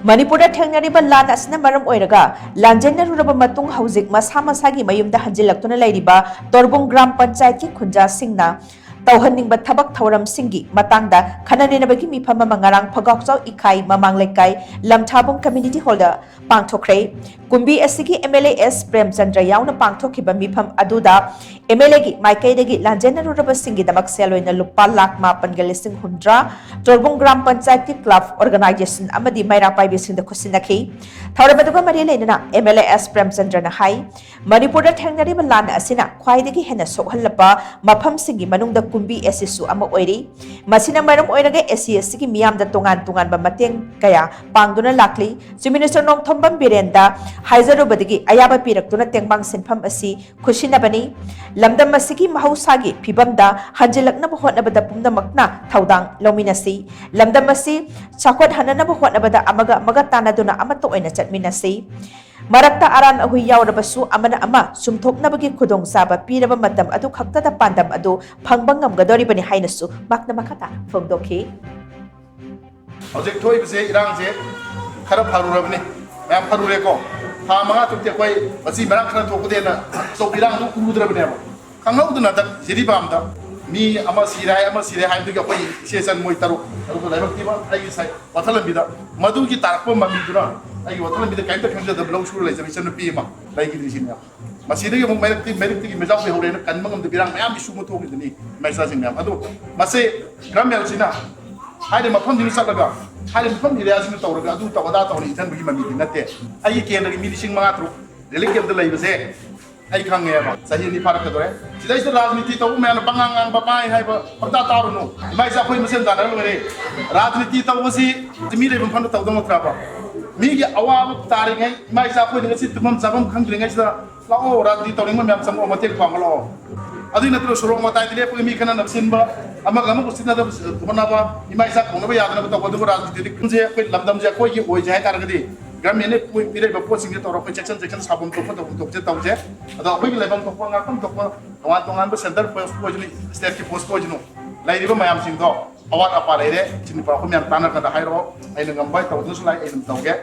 Manipur THENGNARIBA LAAN ASINA MARAM OIRAGA LANJENNARURABA MATUNG HOUJIK MASA MASAGI MAYUMDA HANJILLAKTUNA LEIRIBA TORBUNG GRAM PANCHAYAT की KHUNJA SHINGNA TOUHANNINGBA THABAK THOURAM SHINGGI MATANGDA KHANNA NEINABAGI मीफम NGARANG Phougakchao Ikhai Mamang Leikai Lamthabung Community Hallda Pangthokhre Kumbi asigi MLAS Premchandra yauna Pangthokhriba मीफम अदुदा MLA की माइकैदगी लांजेन्नरुरबा सिंगी दमक सेलोइना लुपा लाख मापन गलिसिंग हुंड्रा तोरबुंग ग्राम पंचायत की club organisation अमदी Maira पाइबिसिंग the खुसिनखी थौरबदुगा मरि लेना MLAS Premchandra na hai Manipur थेंगनारिबा लान असिना ख्वाइदगी हेना सोहल्लबा मफम सिंगी मनुंगदा कुंबी एसिसु अमा ओइरि मसिना मरम ओइरगे ACS की मियामदा तोंगान तोंगानबा मतेंग कया पांगदुना लाखली चीफ मिनिस्टर नोंगथोंबम बिरेंदा हाइजरुबदगी अयाबा पिरक्तुना तेंगबांग सिनफम असि खुसिनबनी लमदम असिगी महौसागी फिबमदा हंजिलकनब होटनबदा पुंगदमकना थौदांग लौमिनसि लमदम असि चाखवट हननब होटनबदा अमगा मगा तानादुना अमत ओइना चटमिनसि मरक्ता आरान अहुई यावरबसु अमना अमा सुमथोकनबगी खुदोंसाबा पीरबा मतम अदु खक्तदा पांदम अदु फंगबा ngamgadoribani hainasu makna makata phongdokhi HOUJIK thoibse irangse khara pharurabni mayam pharure ko tha manga tukte koi basi marang khara thokudena so irang du kurudrabne ba khangauduna da jiri bamda mi ama sirai haibdu ga koi session moi taru taru laibak tiba ai sai wathalam bida madu ki tarakpo mami dura ai wathalam bida kaimta khanja da blow shuru lai jabi pi ma lai gi disin ya masih mo merit ki mejau be hore na kan mangam de birang mayam isu mo thogi ni maisa sing mayam adu mase gram mel sina haide mafam dinu sakaga haide mafam di reaction tawraga adu tawada tawni ithan bugi mami dinate ai ke na mi sing manga tru delegate de lai base ai khange ba sahi ni farak dore sidai se rajniti taw me na bangang bapai hai ba pagta taru no maisa khoi mesen dana ngare rajniti taw si jimi re bam phan taw dam tra ba mi ge awam tari ngai maisa khoi ni si tumam sabam khang dring ngai sa lao rajniti taw ning mam sam o matek phang lo adu na tro surong matai dile pu mi khana napsin ba ama gam ko sinna da bana ba maisa khong ba ya na ba taw du rajniti kunje khoi lamdam je khoi gi oi jai tar gadi Gamine pire ba po singe toro ko section sabon to photo to je tawje ada ko gi lebam to ko ngakam to ko tongan ba center post ko jini state ki post ko jino lairi ba mayam sing do awat apa laire chini pa ko myam tanar ka da hairo ai ngam bai tawdu sulai ai nam tawge